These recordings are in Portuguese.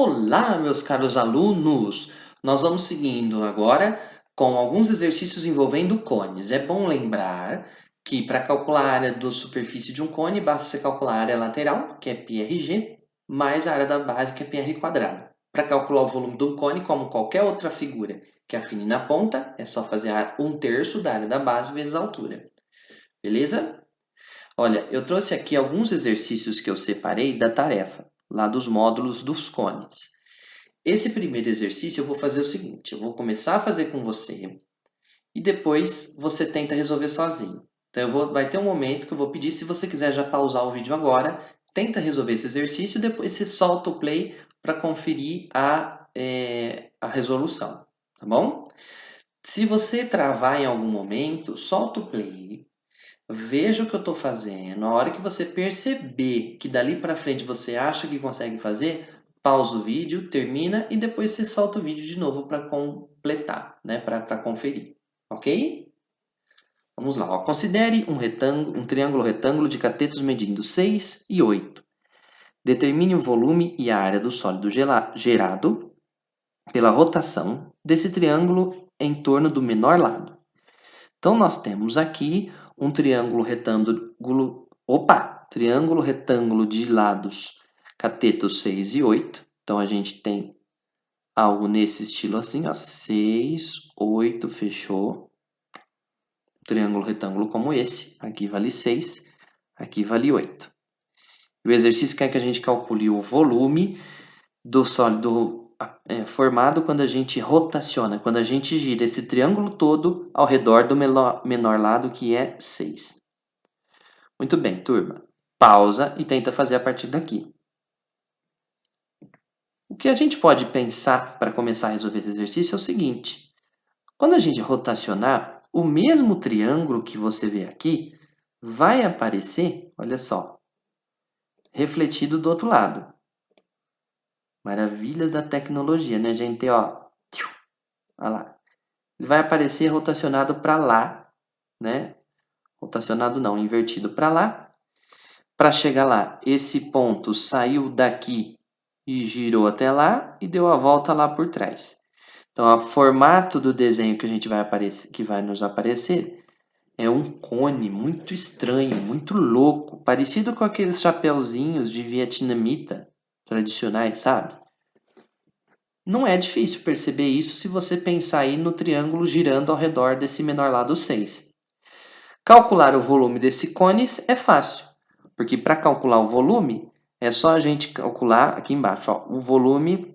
Olá, meus caros alunos! Nós vamos seguindo agora com alguns exercícios envolvendo cones. É bom lembrar que para calcular a área da superfície de um cone, basta você calcular a área lateral, que é πrg, mais a área da base, que é πr². Para calcular o volume de um cone, como qualquer outra figura que afine na ponta, é só fazer 1/3 da área da base vezes a altura. Beleza? Olha, eu trouxe aqui alguns exercícios que eu separei da tarefa, lá dos módulos dos cones. Esse primeiro exercício eu vou fazer o seguinte, eu vou começar a fazer com você e depois você tenta resolver sozinho. Então vai ter um momento que eu vou pedir, se você quiser já pausar o vídeo agora, tenta resolver esse exercício e depois você solta o play para conferir a resolução, tá bom? Se você travar em algum momento, solta o play, veja o que eu estou fazendo. A hora que você perceber que dali para frente você acha que consegue fazer, pausa o vídeo, termina e depois você solta o vídeo de novo para completar, né? Para conferir, ok? Vamos lá, ó. Considere um triângulo retângulo de catetos medindo 6 e 8. Determine o volume e a área do sólido gerado pela rotação desse triângulo em torno do menor lado. Então, nós temos aqui um triângulo retângulo de lados catetos 6 e 8. Então, a gente tem algo nesse estilo assim, ó, 6, 8, fechou. Triângulo retângulo como esse, aqui vale 6, aqui vale 8. O exercício quer que a gente calcule o volume do sólido formado quando a gente rotaciona, quando a gente gira esse triângulo todo ao redor do menor lado, que é 6. Muito bem, turma. Pausa e tenta fazer a partir daqui. O que a gente pode pensar para começar a resolver esse exercício é o seguinte. Quando a gente rotacionar, o mesmo triângulo que você vê aqui vai aparecer, olha só, refletido do outro lado. Maravilhas da tecnologia, né, gente? Ó, olha lá. Ele vai aparecer rotacionado para lá, né? Rotacionado não, invertido para lá. Para chegar lá, esse ponto saiu daqui e girou até lá e deu a volta lá por trás. Então, o formato do desenho que a gente que vai nos aparecer é um cone muito estranho, muito louco, parecido com aqueles chapeuzinhos de vietnamita tradicionais, sabe? Não é difícil perceber isso se você pensar aí no triângulo girando ao redor desse menor lado 6. Calcular o volume desse cone é fácil, porque para calcular o volume é só a gente calcular aqui embaixo. Ó, o volume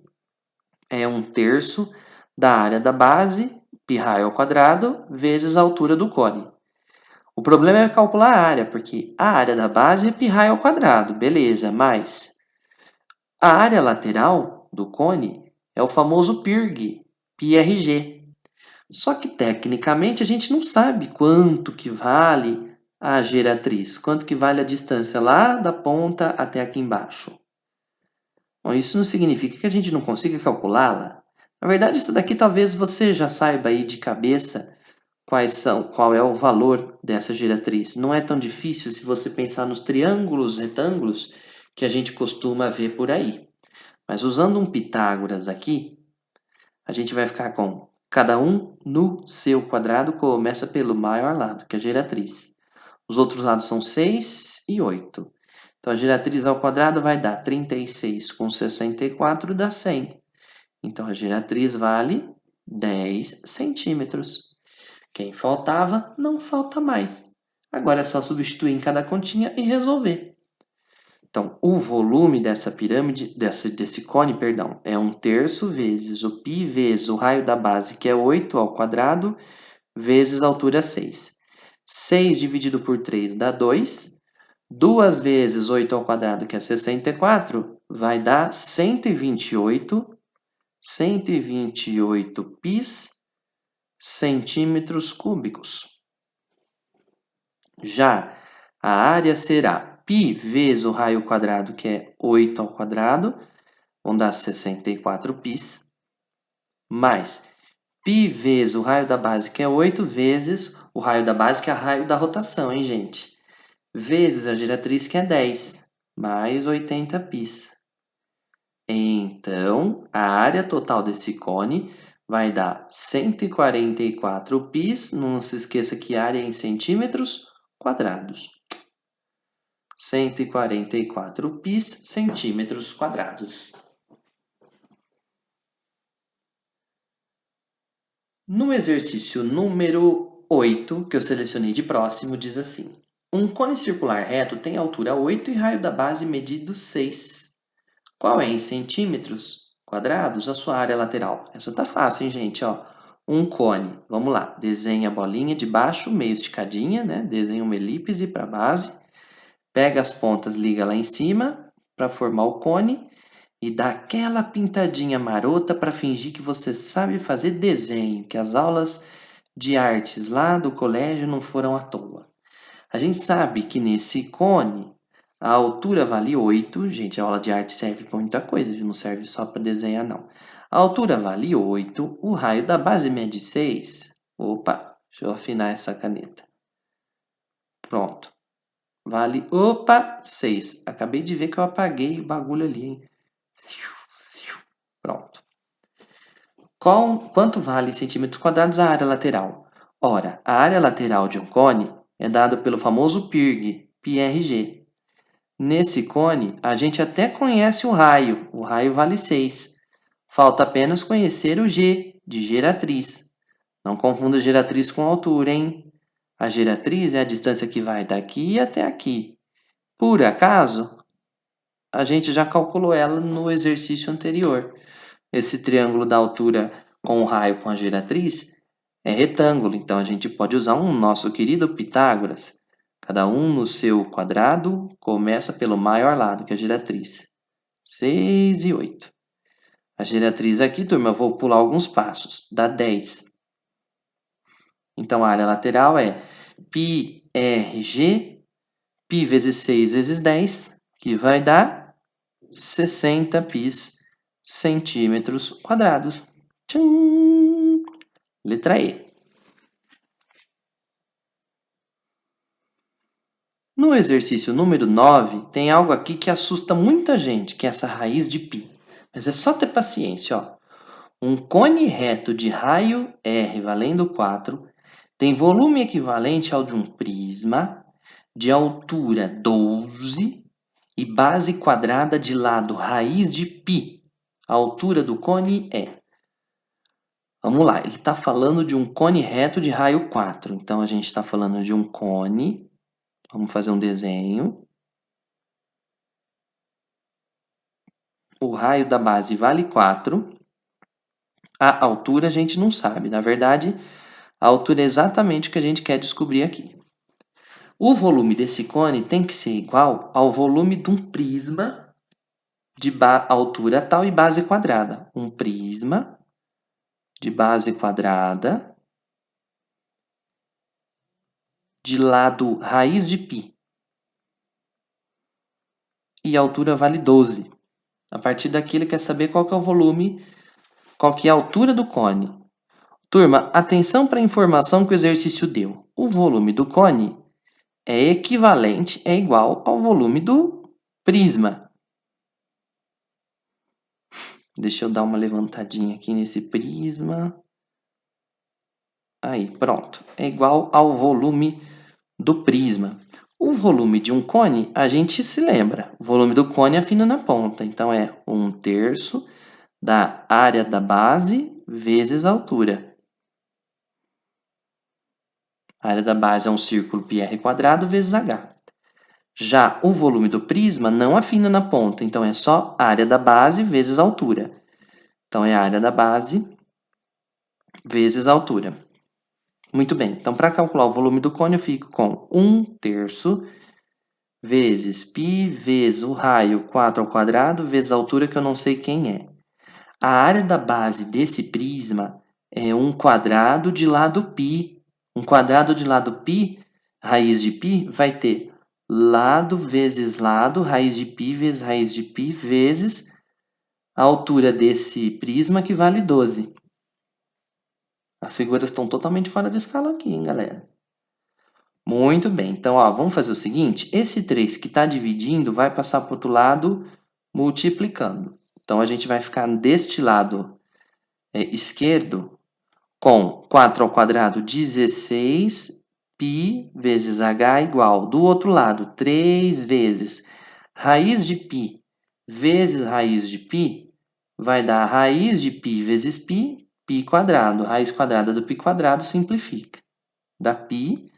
é 1/3 da área da base, πr², vezes a altura do cone. O problema é calcular a área, porque a área da base é πr², beleza, mas a área lateral do cone é o famoso πrg. Só que tecnicamente a gente não sabe quanto que vale a geratriz, quanto que vale a distância lá da ponta até aqui embaixo. Bom, isso não significa que a gente não consiga calculá-la. Na verdade, isso daqui talvez você já saiba aí de cabeça qual é o valor dessa geratriz. Não é tão difícil se você pensar nos triângulos, retângulos que a gente costuma ver por aí. Mas usando um Pitágoras aqui, a gente vai ficar com cada um no seu quadrado, começa pelo maior lado, que é a geratriz. Os outros lados são 6 e 8. Então, a geratriz ao quadrado vai dar 36 com 64 dá 100. Então, a geratriz vale 10 centímetros. Quem faltava, não falta mais. Agora é só substituir em cada continha e resolver. Então, o volume dessa pirâmide, desse cone, perdão, é 1/3 vezes o π vezes o raio da base, que é 8 ao quadrado, vezes a altura 6. 6 dividido por 3 dá 2. 2 vezes 8 ao quadrado, que é 64, vai dar 128 πs centímetros cúbicos. Já a área será π vezes o raio quadrado, que é 8 ao quadrado, vão dar 64 πs, mais π vezes o raio da base, que é 8, vezes o raio da base, que é o raio da rotação, hein, gente? Vezes a geratriz, que é 10, mais 80 πs. Em Então, a área total desse cone vai dar 144 πs, não se esqueça que área é em centímetros quadrados. 144 πs centímetros quadrados. No exercício número 8, que eu selecionei de próximo, diz assim: um cone circular reto tem altura 8 e raio da base medido 6. Qual é em centímetros quadrados a sua área lateral? Essa tá fácil, hein, gente? Ó, um cone. Vamos lá. Desenha a bolinha de baixo, meio esticadinha, né? Desenha uma elipse para a base. Pega as pontas, liga lá em cima para formar o cone e dá aquela pintadinha marota para fingir que você sabe fazer desenho, que as aulas de artes lá do colégio não foram à toa. A gente sabe que nesse cone a altura vale 8. Gente, a aula de arte serve para muita coisa, não serve só para desenhar, não. A altura vale 8, o raio da base mede 6. Opa, deixa eu afinar essa caneta. Pronto. Vale, opa, 6. Acabei de ver que eu apaguei o bagulho ali, hein? Pronto. Quanto vale em centímetros quadrados a área lateral? Ora, a área lateral de um cone é dada pelo famoso PRG. Nesse cone, a gente até conhece o raio vale 6. Falta apenas conhecer o G, de geratriz. Não confunda geratriz com altura, hein? A geratriz é a distância que vai daqui até aqui. Por acaso, a gente já calculou ela no exercício anterior. Esse triângulo da altura com o raio com a geratriz é retângulo, então a gente pode usar um nosso querido Pitágoras. Cada um no seu quadrado começa pelo maior lado, que é a geratriz. 6 e 8. A geratriz aqui, turma, eu vou pular alguns passos, dá 10. Então a área lateral é πRG, π vezes 6 vezes 10, que vai dar 60 πs centímetros quadrados. Tchim! Letra E. No exercício número 9, tem algo aqui que assusta muita gente, que é essa raiz de π. Mas é só ter paciência, ó. Um cone reto de raio R valendo 4 tem volume equivalente ao de um prisma de altura 12 e base quadrada de lado raiz de π. A altura do cone é. Vamos lá, ele está falando de um cone reto de raio 4. Então, a gente está falando de um cone. Vamos fazer um desenho. O raio da base vale 4. A altura a gente não sabe. Na verdade, a altura é exatamente o que a gente quer descobrir aqui. O volume desse cone tem que ser igual ao volume de um prisma de altura tal e base quadrada. Um prisma de base quadrada de lado raiz de π. E a altura vale 12. A partir daqui ele quer saber qual que é o volume, qual que é a altura do cone. Turma, atenção para a informação que o exercício deu. O volume do cone é equivalente, é igual ao volume do prisma. Deixa eu dar uma levantadinha aqui nesse prisma. Aí, pronto. É igual ao volume do prisma. O volume de um cone, a gente se lembra. O volume do cone afina na ponta. Então, é 1/3 da área da base vezes a altura. A área da base é um círculo πr² vezes h. Já o volume do prisma não afina na ponta. Então, é só a área da base vezes a altura. Então, é a área da base vezes a altura. Muito bem, então para calcular o volume do cone eu fico com 1/3 vezes π vezes o raio 4² vezes a altura que eu não sei quem é. A área da base desse prisma é 1² de lado π. 1² de lado π, raiz de π, vai ter lado vezes lado, raiz de π vezes raiz de π vezes a altura desse prisma que vale 12. As figuras estão totalmente fora de escala aqui, hein, galera? Muito bem. Então, ó, vamos fazer o seguinte. Esse 3 que está dividindo vai passar para o outro lado multiplicando. Então, a gente vai ficar deste lado esquerdo com 4 ao quadrado, 16 π vezes h igual. Do outro lado, 3 vezes raiz de π vezes raiz de π vai dar raiz de π vezes π, π quadrado. Raiz quadrada do π quadrado simplifica. Dá π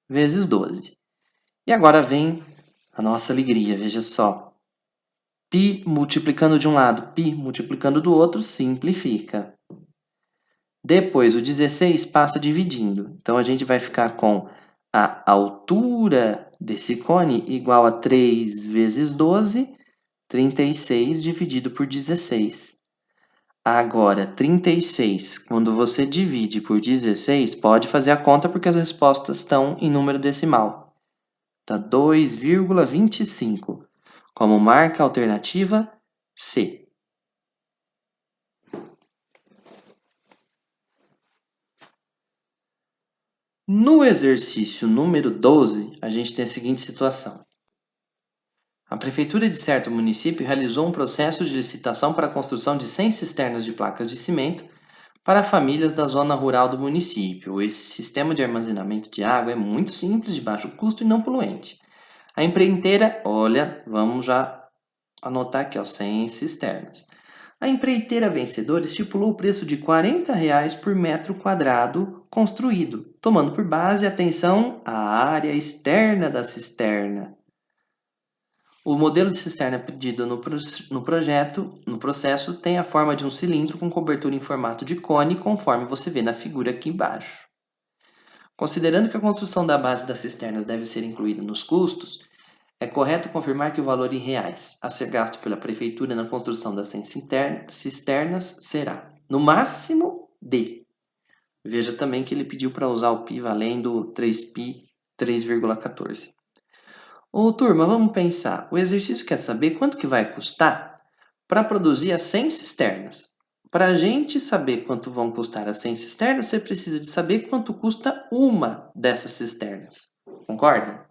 vezes 12. E agora vem a nossa alegria, veja só. Π multiplicando de um lado, π multiplicando do outro, simplifica. Depois, o 16 passa dividindo. Então, a gente vai ficar com a altura desse cone igual a 3 vezes 12, 36 dividido por 16. Agora, 36, quando você divide por 16, pode fazer a conta porque as respostas estão em número decimal. Tá 2,25. Como marca a alternativa C. No exercício número 12, a gente tem a seguinte situação. A prefeitura de certo município realizou um processo de licitação para a construção de 100 cisternas de placas de cimento para famílias da zona rural do município. Esse sistema de armazenamento de água é muito simples, de baixo custo e não poluente. A empreiteira, olha, vamos já anotar aqui, ó, 100 cisternas. A empreiteira vencedora estipulou o preço de R$ 40 por metro quadrado construído, tomando por base, atenção, a área externa da cisterna. O modelo de cisterna pedido no processo, tem a forma de um cilindro com cobertura em formato de cone, conforme você vê na figura aqui embaixo. Considerando que a construção da base das cisternas deve ser incluída nos custos, é correto confirmar que o valor em reais a ser gasto pela prefeitura na construção das 100 cisternas será, no máximo, D. Veja também que ele pediu para usar o π valendo 3π 3,14. Ô, turma, vamos pensar. O exercício quer saber quanto que vai custar para produzir as 100 cisternas. Para a gente saber quanto vão custar as 100 cisternas, você precisa de saber quanto custa uma dessas cisternas. Concorda?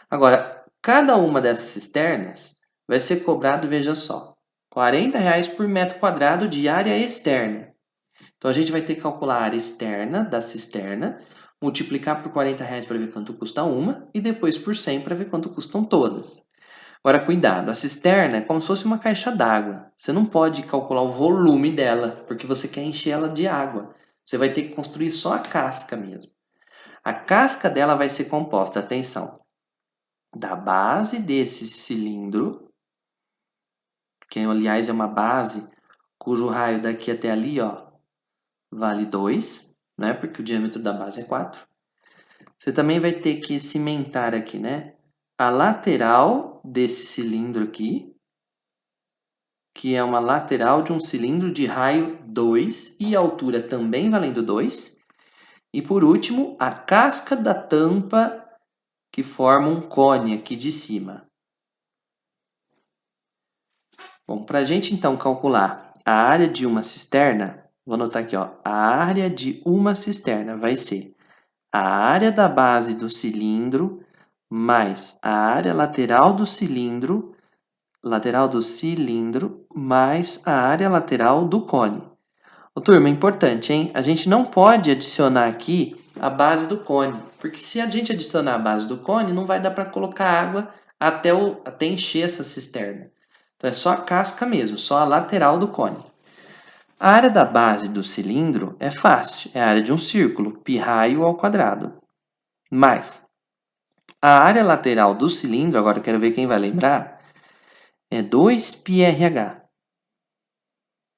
Agora, cada uma dessas cisternas vai ser cobrado, veja só, R$ 40 por metro quadrado de área externa. Então, a gente vai ter que calcular a área externa da cisterna, multiplicar por R$ 40 para ver quanto custa uma e depois por 100 para ver quanto custam todas. Agora, cuidado, a cisterna é como se fosse uma caixa d'água. Você não pode calcular o volume dela, porque você quer encher ela de água. Você vai ter que construir só a casca mesmo. A casca dela vai ser composta, atenção, da base desse cilindro, que aliás é uma base cujo raio daqui até ali, ó, vale 2, né? Porque o diâmetro da base é 4. Você também vai ter que cimentar aqui, né? A lateral desse cilindro aqui, que é uma lateral de um cilindro de raio 2 e altura também valendo 2. E por último, a casca da tampa que forma um cone aqui de cima. Bom, para a gente então calcular a área de uma cisterna, vou anotar aqui, ó, a área de uma cisterna vai ser a área da base do cilindro mais a área lateral do cilindro mais a área lateral do cone. Ô, turma, é importante, hein? A gente não pode adicionar aqui a base do cone, porque se a gente adicionar a base do cone, não vai dar para colocar água até encher essa cisterna. Então, é só a casca mesmo, só a lateral do cone. A área da base do cilindro é fácil, é a área de um círculo, π raio ao quadrado. Mas a área lateral do cilindro, agora eu quero ver quem vai lembrar, é 2πRH.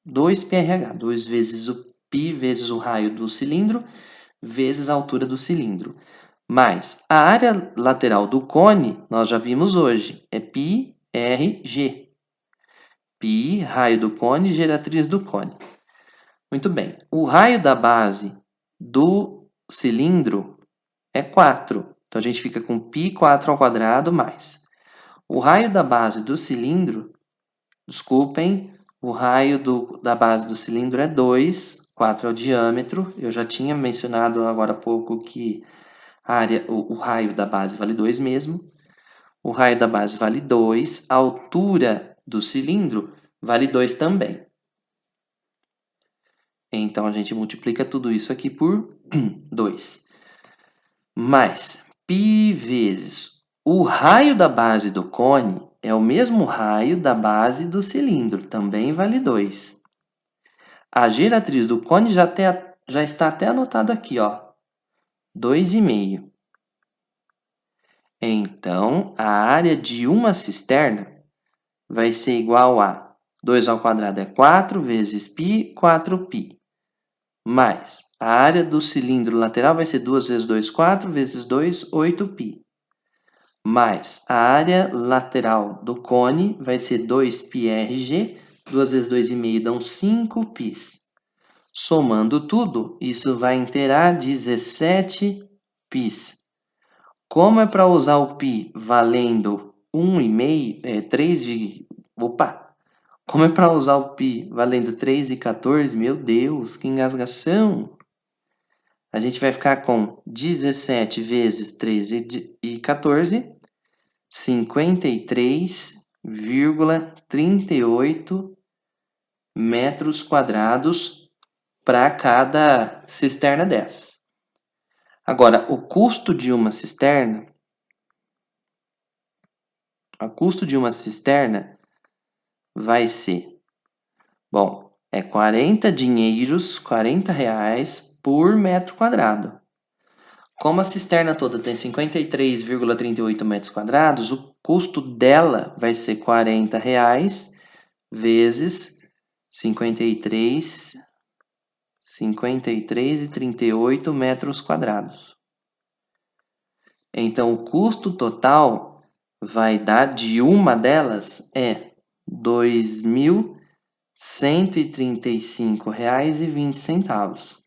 2πRH, 2 vezes o π vezes o raio do cilindro, vezes a altura do cilindro. Mas a área lateral do cone, nós já vimos hoje, é πRG. Π, raio do cone, geratriz do cone. Muito bem. O raio da base do cilindro é 4. Então, a gente fica com π4 ao quadrado mais. O raio da base do cilindro, desculpem, o raio da base do cilindro é 2, 4 é o diâmetro. Eu já tinha mencionado agora há pouco que o raio da base vale 2 mesmo. O raio da base vale 2. A altura do cilindro vale 2 também. Então, a gente multiplica tudo isso aqui por 2. Mais π vezes o raio da base do cone é o mesmo raio da base do cilindro, também vale 2. A giratriz do cone já está até anotado aqui, ó, 2,5. Então, a área de uma cisterna vai ser igual a 2 ao quadrado é 4 vezes π, 4π. Mais a área do cilindro lateral vai ser 2 vezes 2, 4 vezes 2, 8π. Mais a área lateral do cone vai ser 2πrg, 2 vezes 2,5 dão 5π. Somando tudo, isso vai inteirar 17π. Como é para usar o π valendo 1,5, 3, como é para usar o π valendo 3 e 14, meu Deus, que engasgação! A gente vai ficar com 17 vezes 3 e 14, 53,38 metros quadrados para cada cisterna dessa. Agora, o custo de uma cisterna, vai ser, bom, é 40 reais por metro quadrado. Como a cisterna toda tem 53,38 metros quadrados, o custo dela vai ser 40 reais vezes 53,38 metros quadrados. Então, o custo total vai dar de uma delas é R$ 2.135,20.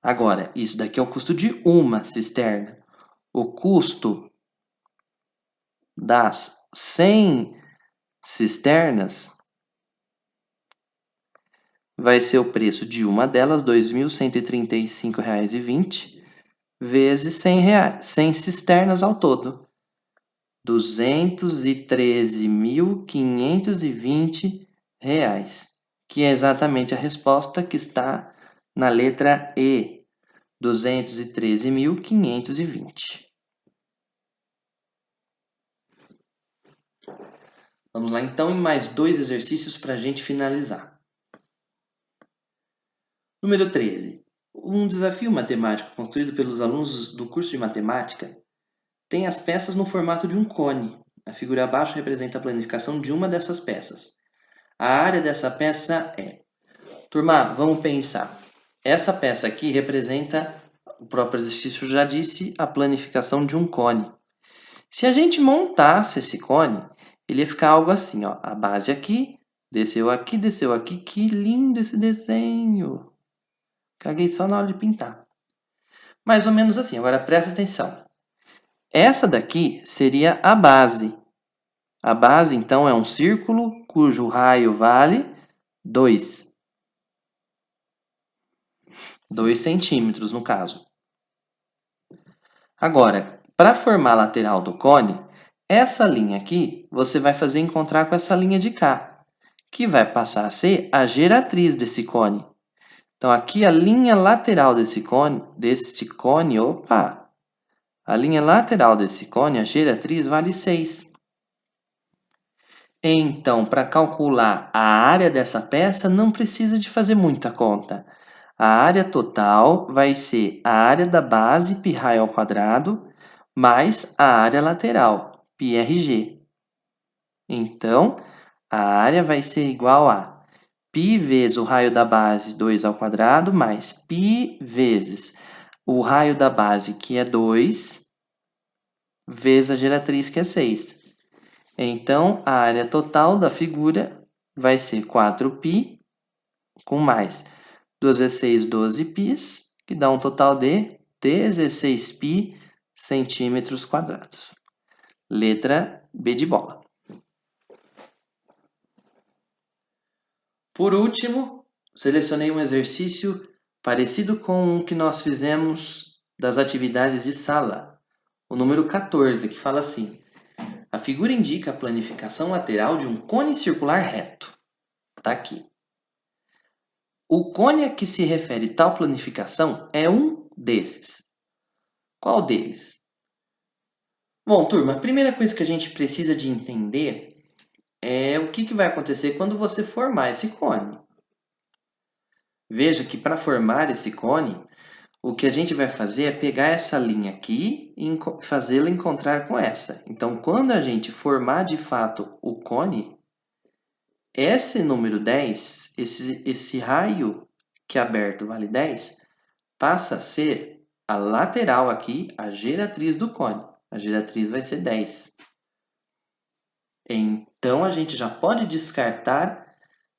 Agora, isso daqui é o custo de uma cisterna. O custo das 100 cisternas vai ser o preço de uma delas, R$ 2.135,20, vezes 100 cisternas ao todo. R$ 213.520, que é exatamente a resposta que está na letra E, 213.520. Vamos lá então em mais 2 exercícios para a gente finalizar. Número 13. Um desafio matemático construído pelos alunos do curso de matemática tem as peças no formato de um cone. A figura abaixo representa a planificação de uma dessas peças. A área dessa peça é... Turma, vamos pensar. Essa peça aqui representa, o próprio exercício já disse, a planificação de um cone. Se a gente montasse esse cone, ele ia ficar algo assim, ó. A base aqui, desceu aqui, desceu aqui. Que lindo esse desenho! Caguei só na hora de pintar. Mais ou menos assim. Agora presta atenção. Essa daqui seria a base. A base, então, é um círculo cujo raio vale 2 centímetros, no caso. Agora, para formar a lateral do cone, essa linha aqui você vai fazer encontrar com essa linha de cá, que vai passar a ser a geratriz desse cone. Então, aqui a linha lateral deste cone, a linha lateral desse cone, a geratriz, vale 6. Então, para calcular a área dessa peça, não precisa de fazer muita conta. A área total vai ser a área da base, πr ao quadrado, mais a área lateral, πrg. Então, a área vai ser igual a π vezes o raio da base, 2 ao quadrado, mais π vezes o raio da base, que é 2, vezes a geratriz, que é 6. Então, a área total da figura vai ser 4π, com mais 2 vezes 6, 12π, que dá um total de 16π centímetros quadrados. Letra B de bola. Por último, selecionei um exercício parecido com o que nós fizemos das atividades de sala, o número 14, que fala assim: a A figura indica a planificação lateral de um cone circular reto. Está aqui. O cone a que se refere tal planificação é um desses. Qual deles? Bom, turma, a primeira coisa que a gente precisa de entender é o que vai acontecer quando você formar esse cone. Veja que para formar esse cone, o que a gente vai fazer é pegar essa linha aqui e fazê-la encontrar com essa. Então, quando a gente formar de fato o cone, esse número 10, esse raio que é aberto vale 10, passa a ser a lateral aqui, a geratriz do cone. A geratriz vai ser 10. Então, a gente já pode descartar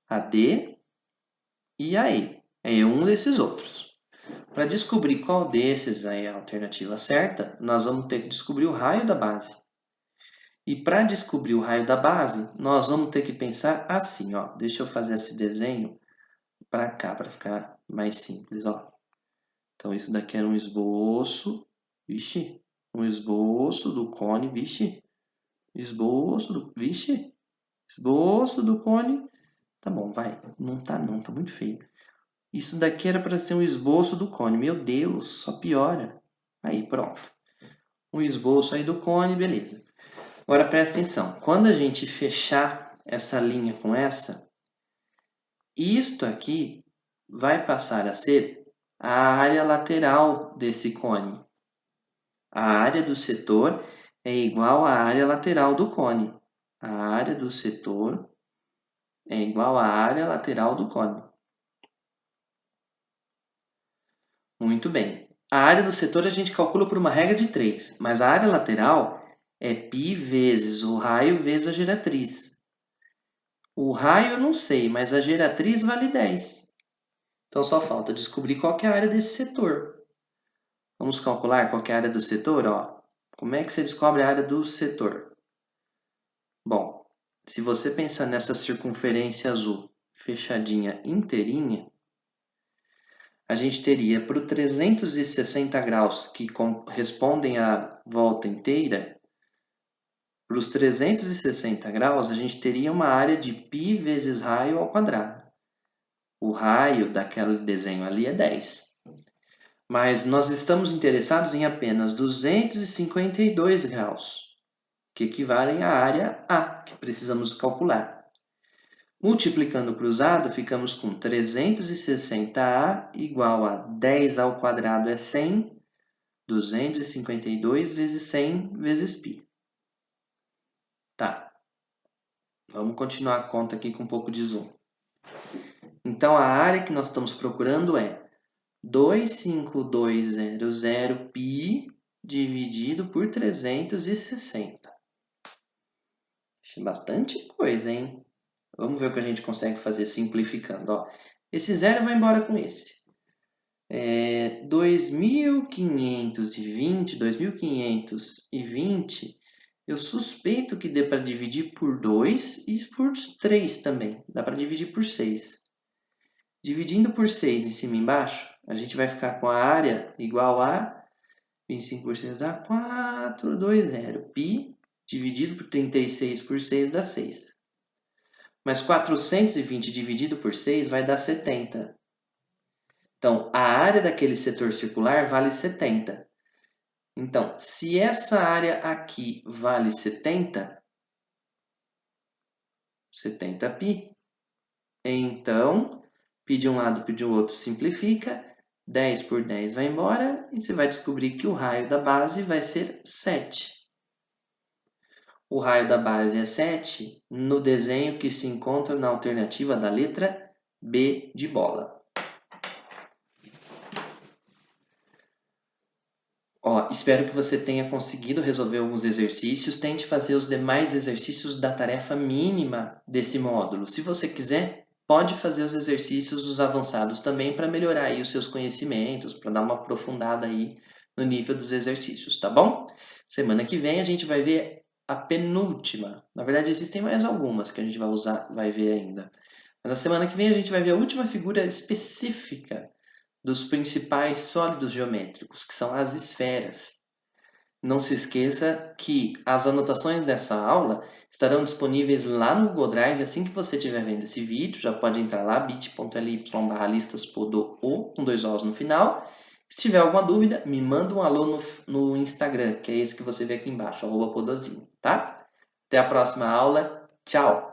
a D e a E. É um desses outros. Para descobrir qual desses é a alternativa certa, nós vamos ter que descobrir o raio da base. E para descobrir o raio da base, nós vamos ter que pensar assim, ó. Deixa eu fazer esse desenho para cá, para ficar mais simples, ó. Então, isso daqui era um esboço. Vixe, um esboço do cone, vixe. Esboço do... Vixe. Esboço do cone. Tá bom, vai. Não, tá muito feio. Isso daqui era para ser um esboço do cone. Meu Deus, só piora. Aí, pronto. Um esboço aí do cone, beleza. Agora presta atenção. Quando a gente fechar essa linha com essa, isto aqui vai passar a ser a área lateral desse cone. A área do setor é igual à área lateral do cone. A área do setor é igual à área lateral do cone. Muito bem. A área do setor a gente calcula por uma regra de 3, mas a área lateral é π vezes o raio vezes a geratriz. O raio eu não sei, mas a geratriz vale 10. Então só falta descobrir qual que é a área desse setor. Vamos calcular qual que é a área do setor? Ó. Como é que você descobre a área do setor? Bom, se você pensar nessa circunferência azul fechadinha inteirinha, a gente teria para os 360 graus que correspondem à volta inteira, para os 360 graus a gente teria uma área de π vezes raio ao quadrado. O raio daquele desenho ali é 10. Mas nós estamos interessados em apenas 252 graus, que equivalem à área A, que precisamos calcular. Multiplicando o cruzado, ficamos com 360A igual a 10 ao quadrado é 100, 252 vezes 100 vezes π. Tá, vamos continuar a conta aqui com um pouco de zoom. Então, a área que nós estamos procurando é 25200 π dividido por 360. Bastante coisa, hein? Vamos ver o que a gente consegue fazer simplificando. Ó. Esse zero vai embora com esse. 2520, eu suspeito que dê para dividir por 2 e por 3 também. Dá para dividir por 6. Dividindo por 6 em cima e embaixo, a gente vai ficar com a área igual a 25 por 6 dá 420. Π dividido por 36 por 6 dá 6. Mas 420 dividido por 6 vai dar 70. Então, a área daquele setor circular vale 70. Então, se essa área aqui vale 70 π, então, π de um lado, π de outro simplifica, 10 por 10 vai embora, e você vai descobrir que o raio da base vai ser 7. O raio da base é 7 no desenho que se encontra na alternativa da letra B de bola. Ó, espero que você tenha conseguido resolver alguns exercícios. Tente fazer os demais exercícios da tarefa mínima desse módulo. Se você quiser, pode fazer os exercícios dos avançados também para melhorar aí os seus conhecimentos, para dar uma aprofundada aí no nível dos exercícios, tá bom? Semana que vem a gente vai ver a penúltima. Na verdade, existem mais algumas que a gente vai ver ainda. Mas na semana que vem a gente vai ver a última figura específica dos principais sólidos geométricos, que são as esferas. Não se esqueça que as anotações dessa aula estarão disponíveis lá no Google Drive assim que você estiver vendo esse vídeo. Já pode entrar lá, bit.ly/listaspodo com 2 Os no final. Se tiver alguma dúvida, me manda um alô no Instagram, que é esse que você vê aqui embaixo, @podozinho, tá? Até a próxima aula. Tchau!